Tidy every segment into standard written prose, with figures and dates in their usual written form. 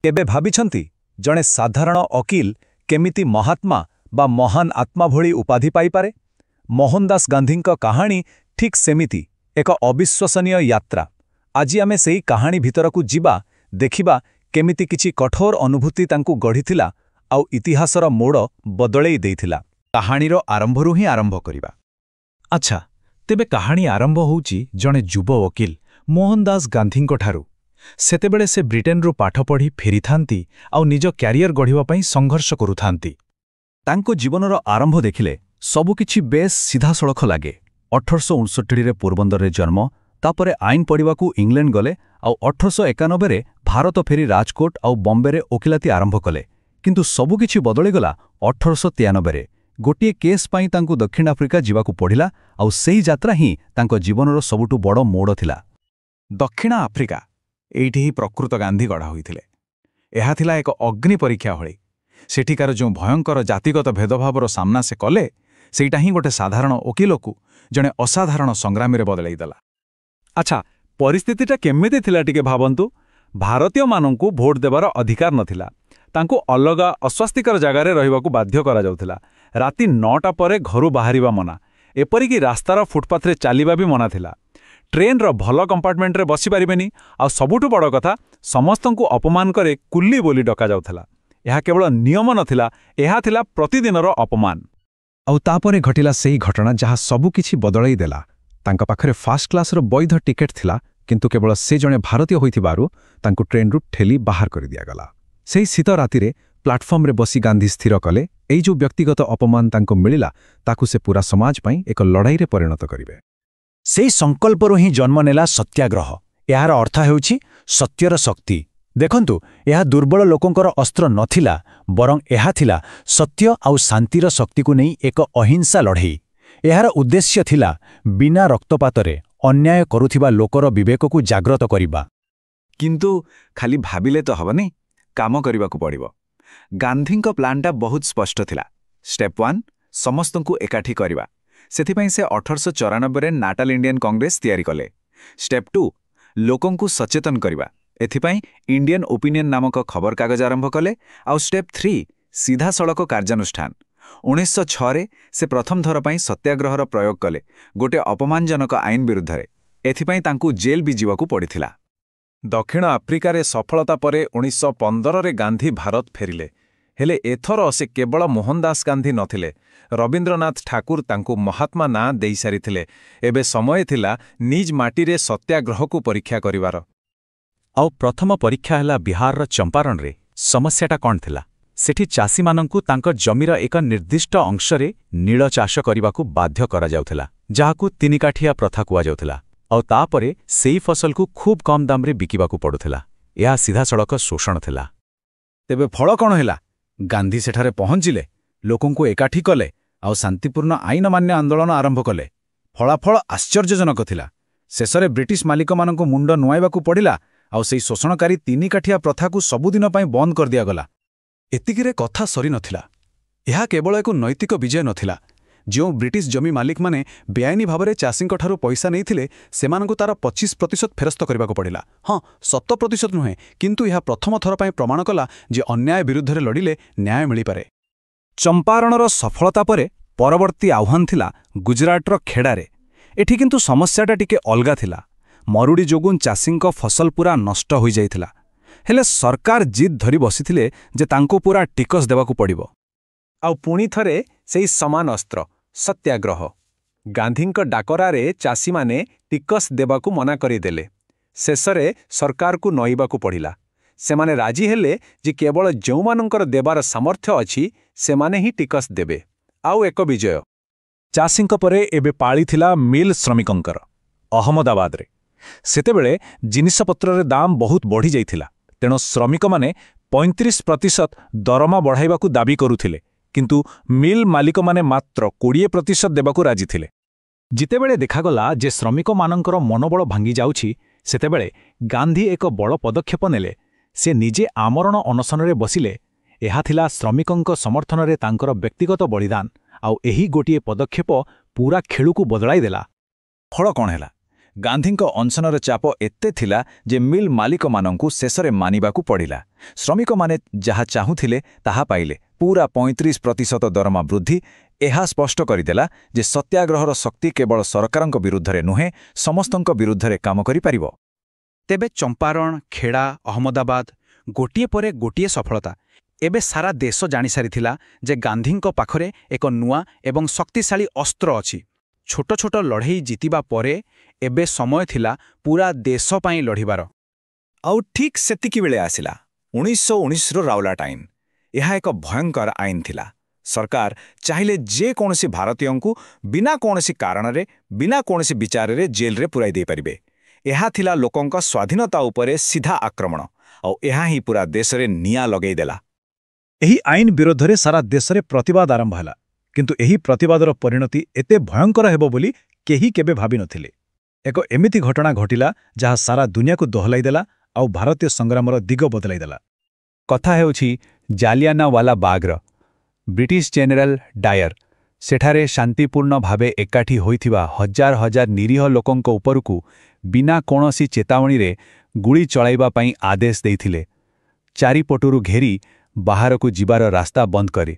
କେବେ ଭାବିଛନ୍ତି ଜଣେ ସାଧାରଣ ଓକିଲ କେମିତି ମହାତ୍ମା ବା ମହାନ ଆତ୍ମା ଭଳି ଉପାଧି ପାଇପାରେ? ମୋହନଦାସ ଗାନ୍ଧୀଙ୍କ କାହାଣୀ ଠିକ୍ ସେମିତି ଏକ ଅବିଶ୍ୱସନୀୟ ଯାତ୍ରା। ଆଜି ଆମେ ସେହି କାହାଣୀ ଭିତରକୁ ଯିବା, ଦେଖିବା କେମିତି କିଛି କଠୋର ଅନୁଭୂତି ତାଙ୍କୁ ଗଢ଼ିଥିଲା ଆଉ ଇତିହାସର ମୋଡ଼ ବଦଳେଇ ଦେଇଥିଲା। କାହାଣୀର ଆରମ୍ଭରୁ ହିଁ ଆରମ୍ଭ କରିବା। ଆଚ୍ଛା, ତେବେ କାହାଣୀ ଆରମ୍ଭ ହେଉଛି ଜଣେ ଯୁବ ଓକିଲ ମୋହନଦାସ ଗାନ୍ଧୀଙ୍କଠାରୁ। ସେତେବେଳେ ସେ ବ୍ରିଟେନରୁ ପାଠ ପଢ଼ି ଫେରିଥାନ୍ତି ଆଉ ନିଜ କ୍ୟାରିୟର ଗଢ଼ିବା ପାଇଁ ସଂଘର୍ଷ କରୁଥାନ୍ତି। ତାଙ୍କ ଜୀବନର ଆରମ୍ଭ ଦେଖିଲେ ସବୁକିଛି ବେଶ୍ ସିଧାସଳଖ ଲାଗେ। 1859ରେ ପୋରବନ୍ଦରରେ ଜନ୍ମ, ତାପରେ ଆଇନ ପଢ଼ିବାକୁ ଇଂଲଣ୍ଡ ଗଲେ ଆଉ 1891ରେ ଭାରତ ଫେରି ରାଜକୋଟ ଆଉ ବମ୍ବେରେ ଓକିଲାତି ଆରମ୍ଭ କଲେ। କିନ୍ତୁ ସବୁକିଛି ବଦଳିଗଲା 1893ରେ। ଗୋଟିଏ କେସ୍ ପାଇଁ ତାଙ୍କୁ ଦକ୍ଷିଣ ଆଫ୍ରିକା ଯିବାକୁ ପଡ଼ିଲା ଆଉ ସେହି ଯାତ୍ରା ହିଁ ତାଙ୍କ ଜୀବନର ସବୁଠୁ ବଡ଼ ମୋଡ଼ ଥିଲା। ଦକ୍ଷିଣ ଆଫ୍ରିକା, ଏଇଠି ହିଁ ପ୍ରକୃତ ଗାନ୍ଧୀ ଗଢ଼ା ହୋଇଥିଲେ। ଏହା ଥିଲା ଏକ ଅଗ୍ନି ପରୀକ୍ଷା ଭଳି। ସେଠିକାର ଯେଉଁ ଭୟଙ୍କର ଜାତିଗତ ଭେଦଭାବର ସାମ୍ନା ସେ କଲେ, ସେଇଟା ହିଁ ଗୋଟେ ସାଧାରଣ ଓକିଲକୁ ଜଣେ ଅସାଧାରଣ ସଂଗ୍ରାମୀରେ ବଦଳାଇଦେଲା। ଆଚ୍ଛା, ପରିସ୍ଥିତିଟା କେମିତି ଥିଲା ଟିକେ ଭାବନ୍ତୁ। ଭାରତୀୟମାନଙ୍କୁ ଭୋଟ ଦେବାର ଅଧିକାର ନଥିଲା। ତାଙ୍କୁ ଅଲଗା ଅସ୍ୱାସ୍ଥ୍ୟକର ଜାଗାରେ ରହିବାକୁ ବାଧ୍ୟ କରାଯାଉଥିଲା। ରାତି 9ଟା ପରେ ଘରୁ ବାହାରିବା ମନା। ଏପରିକି ରାସ୍ତାର ଫୁଟପାଥରେ ଚାଲିବା ବି ମନା ଥିଲା। ଟ୍ରେନ୍ର ଭଲ କମ୍ପାର୍ଟମେଣ୍ଟରେ ବସିପାରିବେନି। ଆଉ ସବୁଠୁ ବଡ଼ କଥା, ସମସ୍ତଙ୍କୁ ଅପମାନ କରି କୁଲି ବୋଲି ଡକାଯାଉଥିଲା। ଏହା କେବଳ ନିୟମ ନଥିଲା, ଏହା ଥିଲା ପ୍ରତିଦିନର ଅପମାନ। ଆଉ ତାପରେ ଘଟିଲା ସେହି ଘଟଣା ଯାହା ସବୁକିଛି ବଦଳାଇ ଦେଲା। ତାଙ୍କ ପାଖରେ ଫାଷ୍ଟ କ୍ଲାସର ବୈଧ ଟିକେଟ୍ ଥିଲା, କିନ୍ତୁ କେବଳ ସେ ଜଣେ ଭାରତୀୟ ହୋଇଥିବାରୁ ତାଙ୍କୁ ଟ୍ରେନ୍ରୁ ଠେଲି ବାହାର କରିଦିଆଗଲା। ସେହି ଶୀତ ରାତିରେ ପ୍ଲାଟଫର୍ମରେ ବସି ଗାନ୍ଧୀ ସ୍ଥିର କଲେ, ଏଇ ଯେଉଁ ବ୍ୟକ୍ତିଗତ ଅପମାନ ତାଙ୍କୁ ମିଳିଲା, ତାକୁ ସେ ପୁରା ସମାଜ ପାଇଁ ଏକ ଲଢ଼ାଇରେ ପରିଣତ କରିବେ। ସେହି ସଂକଳ୍ପରୁ ହିଁ ଜନ୍ମ ନେଲା ସତ୍ୟାଗ୍ରହ। ଏହାର ଅର୍ଥ ହେଉଛି ସତ୍ୟର ଶକ୍ତି। ଦେଖନ୍ତୁ, ଏହା ଦୁର୍ବଳ ଲୋକଙ୍କର ଅସ୍ତ୍ର ନଥିଲା, ବରଂ ଏହା ଥିଲା ସତ୍ୟ ଆଉ ଶାନ୍ତିର ଶକ୍ତିକୁ ନେଇ ଏକ ଅହିଂସା ଲଢ଼େଇ। ଏହାର ଉଦ୍ଦେଶ୍ୟ ଥିଲା ବିନା ରକ୍ତପାତରେ ଅନ୍ୟାୟ କରୁଥିବା ଲୋକର ବିବେକକୁ ଜାଗ୍ରତ କରିବା। କିନ୍ତୁ ଖାଲି ଭାବିଲେ ତ ହବନି, କାମ କରିବାକୁ ପଡ଼ିବ। ଗାନ୍ଧୀଙ୍କ ପ୍ଲାନ୍ଟା ବହୁତ ସ୍ପଷ୍ଟ ଥିଲା। ଷ୍ଟେପ୍ 1, ସମସ୍ତଙ୍କୁ ଏକାଠି କରିବା। ସେଥିପାଇଁ ସେ 1894ରେ ନାଟାଲ ଇଣ୍ଡିଆନ କଂଗ୍ରେସ ତିଆରି କଲେ। ଷ୍ଟେପ୍ 2, ଲୋକଙ୍କୁ ସଚେତନ କରିବା। ଏଥିପାଇଁ ଇଣ୍ଡିଆନ ଓପିନିୟନ ନାମକ ଖବରକାଗଜ ଆରମ୍ଭ କଲେ। ଆଉ ଷ୍ଟେପ୍ 3, ସିଧାସଳଖ କାର୍ଯ୍ୟାନୁଷ୍ଠାନ। 1906ରେ ସେ ପ୍ରଥମ ଥର ପାଇଁ ସତ୍ୟାଗ୍ରହର ପ୍ରୟୋଗ କଲେ, ଗୋଟେ ଅପମାନଜନକ ଆଇନ ବିରୁଦ୍ଧରେ। ଏଥିପାଇଁ ତାଙ୍କୁ ଜେଲ୍ ବି ଯିବାକୁ ପଡ଼ିଥିଲା। ଦକ୍ଷିଣ ଆଫ୍ରିକାରେ ସଫଳତା ପରେ 1915ରେ ଗାନ୍ଧୀ ଭାରତ ଫେରିଲେ। ହେଲେ ଏଥର ସେ କେବଳ ମୋହନଦାସ ଗାନ୍ଧୀ ନଥିଲେ। ରବୀନ୍ଦ୍ରନାଥ ଠାକୁର ତାଙ୍କୁ ମହାତ୍ମା ନାଁ ଦେଇସାରିଥିଲେ। ଏବେ ସମୟ ଥିଲା ନିଜ ମାଟିରେ ସତ୍ୟାଗ୍ରହକୁ ପରୀକ୍ଷା କରିବାର। ଆଉ ପ୍ରଥମ ପରୀକ୍ଷା ହେଲା ବିହାରର ଚମ୍ପାରଣରେ। ସମସ୍ୟାଟା କ'ଣ ଥିଲା? ସେଠି ଚାଷୀମାନଙ୍କୁ ତାଙ୍କ ଜମିର ଏକ ନିର୍ଦ୍ଦିଷ୍ଟ ଅଂଶରେ ନୀଳ ଚାଷ କରିବାକୁ ବାଧ୍ୟ କରାଯାଉଥିଲା, ଯାହାକୁ ତିନିକାଠିଆ ପ୍ରଥା କୁହାଯାଉଥିଲା। ଆଉ ତାପରେ ସେଇ ଫସଲକୁ ଖୁବ୍ କମ୍ ଦାମରେ ବିକିବାକୁ ପଡ଼ୁଥିଲା। ଏହା ସିଧାସଳଖ ଶୋଷଣ ଥିଲା। ତେବେ ଫଳ କ'ଣ ହେଲା? ଗାନ୍ଧୀ ସେଠାରେ ପହଞ୍ଚିଲେ, ଲୋକଙ୍କୁ ଏକାଠି କଲେ ଆଉ ଶାନ୍ତିପୂର୍ଣ୍ଣ ଆଇନମାନ୍ୟ ଆନ୍ଦୋଳନ ଆରମ୍ଭ କଲେ। ଫଳାଫଳ ଆଶ୍ଚର୍ଯ୍ୟଜନକ ଥିଲା। ଶେଷରେ ବ୍ରିଟିଶ ମାଲିକମାନଙ୍କୁ ମୁଣ୍ଡ ନୁଆଇବାକୁ ପଡ଼ିଲା ଆଉ ସେହି ଶୋଷଣକାରୀ ତିନିକାଠିଆ ପ୍ରଥାକୁ ସବୁଦିନ ପାଇଁ ବନ୍ଦ କରିଦିଆଗଲା। ଏତିକିରେ କଥା ସରିନଥିଲା। ଏହା କେବଳ ଏକ ନୈତିକ ବିଜୟ ନଥିଲା। ଯେଉଁ ବ୍ରିଟିଶ ଜମି ମାଲିକମାନେ ବେଆଇନ ଭାବରେ ଚାଷୀଙ୍କଠାରୁ ପଇସା ନେଇଥିଲେ, ସେମାନଙ୍କୁ ତାର 25% ଫେରସ୍ତ କରିବାକୁ ପଡ଼ିଲା। ହଁ, 100% ନୁହେଁ, କିନ୍ତୁ ଏହା ପ୍ରଥମ ଥର ପାଇଁ ପ୍ରମାଣ କଲା ଯେ ଅନ୍ୟାୟ ବିରୁଦ୍ଧରେ ଲଢ଼ିଲେ ନ୍ୟାୟ ମିଳିପାରେ। ଚମ୍ପାରଣର ସଫଳତା ପରେ ପରବର୍ତ୍ତୀ ଆହ୍ୱାନ ଥିଲା ଗୁଜରାଟର ଖେଡ଼ାରେ। ଏଠି କିନ୍ତୁ ସମସ୍ୟାଟା ଟିକେ ଅଲଗା ଥିଲା। ମରୁଡ଼ି ଯୋଗୁଁ ଚାଷୀଙ୍କ ଫସଲ ପୁରା ନଷ୍ଟ ହୋଇଯାଇଥିଲା। ହେଲେ ସରକାର ଜିଦ୍ ଧରି ବସିଥିଲେ ଯେ ତାଙ୍କୁ ପୁରା ଟିକସ ଦେବାକୁ ପଡ଼ିବ। ଆଉ ପୁଣି ଥରେ ସେହି ସମାନ ଅସ୍ତ୍ର, ସତ୍ୟାଗ୍ରହ। ଗାନ୍ଧୀଙ୍କ ଡାକରାରେ ଚାଷୀମାନେ ଟିକସ ଦେବାକୁ ମନା କରିଦେଲେ। ଶେଷରେ ସରକାରକୁ ନଇବାକୁ ପଡ଼ିଲା। ସେମାନେ ରାଜି ହେଲେ ଯେ କେବଳ ଯେଉଁମାନଙ୍କର ଦେବାର ସାମର୍ଥ୍ୟ ଅଛି ସେମାନେ ହିଁ ଟିକସ ଦେବେ। ଆଉ ଏକ ବିଜୟ। ଚାଷୀଙ୍କ ପରେ ଏବେ ପାଳିଥିଲା ମିଲ୍ ଶ୍ରମିକଙ୍କର। ଅହମ୍ମଦାବାଦରେ ସେତେବେଳେ ଜିନିଷପତ୍ରରେ ଦାମ ବହୁତ ବଢ଼ିଯାଇଥିଲା। ତେଣୁ ଶ୍ରମିକମାନେ 35% ଦରମା ବଢ଼ାଇବାକୁ ଦାବି କରୁଥିଲେ, କିନ୍ତୁ ମିଲ୍ ମାଲିକମାନେ ମାତ୍ର 20% ଦେବାକୁ ରାଜି ଥିଲେ। ଯେତେବେଳେ ଦେଖାଗଲା ଯେ ଶ୍ରମିକମାନଙ୍କର ମନୋବଳ ଭାଙ୍ଗିଯାଉଛି, ସେତେବେଳେ ଗାନ୍ଧୀ ଏକ ବଡ଼ ପଦକ୍ଷେପ ନେଲେ। ସେ ନିଜେ ଆମରଣ ଅନଶନରେ ବସିଲେ। ଏହା ଥିଲା ଶ୍ରମିକଙ୍କ ସମର୍ଥନରେ ତାଙ୍କର ବ୍ୟକ୍ତିଗତ ବଳିଦାନ। ଆଉ ଏହି ଗୋଟିଏ ପଦକ୍ଷେପ ପୁରା ଖେଳକୁ ବଦଳାଇ ଦେଲା। ଫଳ କ'ଣ ହେଲା? ଗାନ୍ଧୀଙ୍କ ଅନଶନର ଚାପ ଏତେ ଥିଲା ଯେ ମିଲ୍ ମାଲିକମାନଙ୍କୁ ଶେଷରେ ମାନିବାକୁ ପଡ଼ିଲା। ଶ୍ରମିକମାନେ ଯାହା ଚାହୁଁଥିଲେ ତାହା ପାଇଲେ। ପୂରା 35% ଦରମା ବୃଦ୍ଧି ଏହା ସ୍ପଷ୍ଟ କରିଦେଲା ଯେ ସତ୍ୟାଗ୍ରହର ଶକ୍ତି କେବଳ ସରକାରଙ୍କ ବିରୁଦ୍ଧରେ ନୁହେଁ, ସମସ୍ତଙ୍କ ବିରୁଦ୍ଧରେ କାମ କରିପାରିବ। ତେବେ ଚମ୍ପାରଣ, ଖେଡ଼ା, ଅହମ୍ମଦାବାଦ ଗୋଟିଏ ପରେ ଗୋଟିଏ ସଫଳତା। ଏବେ ସାରା ଦେଶ ଜାଣିସାରିଥିଲା ଯେ ଗାନ୍ଧୀଙ୍କ ପାଖରେ ଏକ ନୂଆ ଏବଂ ଶକ୍ତିଶାଳୀ ଅସ୍ତ୍ର ଅଛି। ଛୋଟ ଛୋଟ ଲଢ଼େଇ ଜିତିବା ପରେ ଏବେ ସମୟ ଥିଲା ପୂରା ଦେଶ ପାଇଁ ଲଢ଼ିବାର। ଆଉ ଠିକ୍ ସେତିକିବେଳେ ଆସିଲା 1919ର ରାଉଲାଟ ଆଇନ। ଏହା ଏକ ଭୟଙ୍କର ଆଇନ ଥିଲା। ସରକାର ଚାହିଁଲେ ଯେକୌଣସି ଭାରତୀୟଙ୍କୁ ବିନା କୌଣସି କାରଣରେ, ବିନା କୌଣସି ବିଚାରରେ ଜେଲରେ ପୁରାଇ ଦେଇପାରିବେ। ଏହା ଥିଲା ଲୋକଙ୍କ ସ୍ୱାଧୀନତା ଉପରେ ସିଧା ଆକ୍ରମଣ, ଆଉ ଏହା ହିଁ ପୂରା ଦେଶରେ ନିଆଁ ଲଗାଇଦେଲା। ଏହି ଆଇନ ବିରୋଧରେ ସାରା ଦେଶରେ ପ୍ରତିବାଦ ଆରମ୍ଭ ହେଲା। କିନ୍ତୁ ଏହି ପ୍ରତିବାଦର ପରିଣତି ଏତେ ଭୟଙ୍କର ହେବ ବୋଲି କେହି କେବେ ଭାବିନଥିଲେ। ଏକ ଏମିତି ଘଟଣା ଘଟିଲା ଯାହା ସାରା ଦୁନିଆକୁ ଦୋହଲାଇଦେଲା ଆଉ ଭାରତୀୟ ସଂଗ୍ରାମର ଦିଗ ବଦଳାଇଦେଲା। କଥା ହେଉଛି ଜାଲିଆନାୱାଲା ବାଗର। ବ୍ରିଟିଶ ଜେନେରାଲ ଡାୟର ସେଠାରେ ଶାନ୍ତିପୂର୍ଣ୍ଣ ଭାବେ ଏକାଠି ହୋଇଥିବା ହଜାର ହଜାର ନିରୀହ ଲୋକଙ୍କ ଉପରକୁ ବିନା କୌଣସି ଚେତାବଣୀରେ ଗୁଳି ଚଳାଇବା ପାଇଁ ଆଦେଶ ଦେଇଥିଲେ, ଚାରିପଟରୁ ଘେରି ବାହାରକୁ ଯିବାର ରାସ୍ତା ବନ୍ଦ କରି।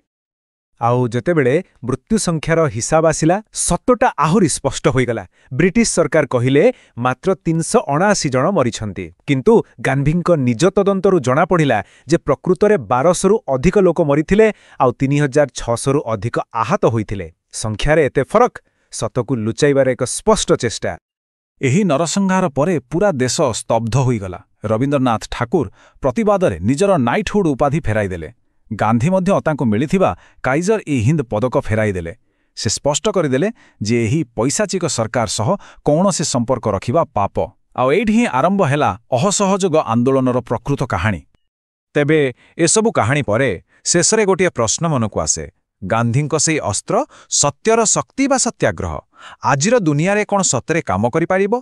ଆଉ ଯେତେବେଳେ ମୃତ୍ୟୁ ସଂଖ୍ୟାର ହିସାବ ଆସିଲା, ସତ୍ୟଟା ଆହୁରି ସ୍ପଷ୍ଟ ହୋଇଗଲା। ବ୍ରିଟିଶ ସରକାର କହିଲେ ମାତ୍ର 379 ଜଣ ମରିଛନ୍ତି, କିନ୍ତୁ ଗାନ୍ଧୀଙ୍କ ନିଜ ତଦନ୍ତରୁ ଜଣାପଡ଼ିଲା ଯେ ପ୍ରକୃତରେ 1200ରୁ ଅଧିକ ଲୋକ ମରିଥିଲେ ଆଉ 3600ରୁ ଅଧିକ ଆହତ ହୋଇଥିଲେ। ସଂଖ୍ୟାରେ ଏତେ ଫରକ ସତକୁ ଲୁଚାଇବାର ଏକ ସ୍ପଷ୍ଟ ଚେଷ୍ଟା। ଏହି ନରସଂହାର ପରେ ପୂରା ଦେଶ ସ୍ତବ୍ଧ ହୋଇଗଲା। ରବୀନ୍ଦ୍ରନାଥ ଠାକୁର ପ୍ରତିବାଦରେ ନିଜର ନାଇଟହୁଡ୍ ଉପାଧି ଫେରାଇଦେଲେ। ଗାନ୍ଧୀ ମଧ୍ୟ ତାଙ୍କୁ ମିଳିଥିବା କାଇଜର-ଇ-ହିନ୍ଦ ପଦକ ଫେରାଇଦେଲେ। ସେ ସ୍ପଷ୍ଟ କରିଦେଲେ ଯେ ଏହି ପୈଶାଚିକ ସରକାର ସହ କୌଣସି ସମ୍ପର୍କ ରଖିବା ପାପ। ଆଉ ଏଇଠି ହିଁ ଆରମ୍ଭ ହେଲା ଅସହଯୋଗ ଆନ୍ଦୋଳନର ପ୍ରକୃତ କାହାଣୀ। ତେବେ ଏସବୁ କାହାଣୀ ପରେ ଶେଷରେ ଗୋଟିଏ ପ୍ରଶ୍ନ ମନକୁ ଆସେ। ଗାନ୍ଧୀଙ୍କ ସେହି ଅସ୍ତ୍ର, ସତ୍ୟର ଶକ୍ତି ବା ସତ୍ୟାଗ୍ରହ, ଆଜିର ଦୁନିଆରେ କ'ଣ ସତରେ କାମ କରିପାରିବ?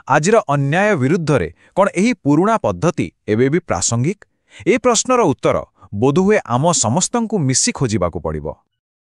ଆଜିର ଅନ୍ୟାୟ ବିରୁଦ୍ଧରେ କ'ଣ ଏହି ପୁରୁଣା ପଦ୍ଧତି ଏବେ ବି ପ୍ରାସଙ୍ଗିକ? ଏ ପ୍ରଶ୍ନର ଉତ୍ତର ବୋଧହୁଏ ଆମ ସମସ୍ତଙ୍କୁ ମିଶି ଖୋଜିବାକୁ ପଡ଼ିବ।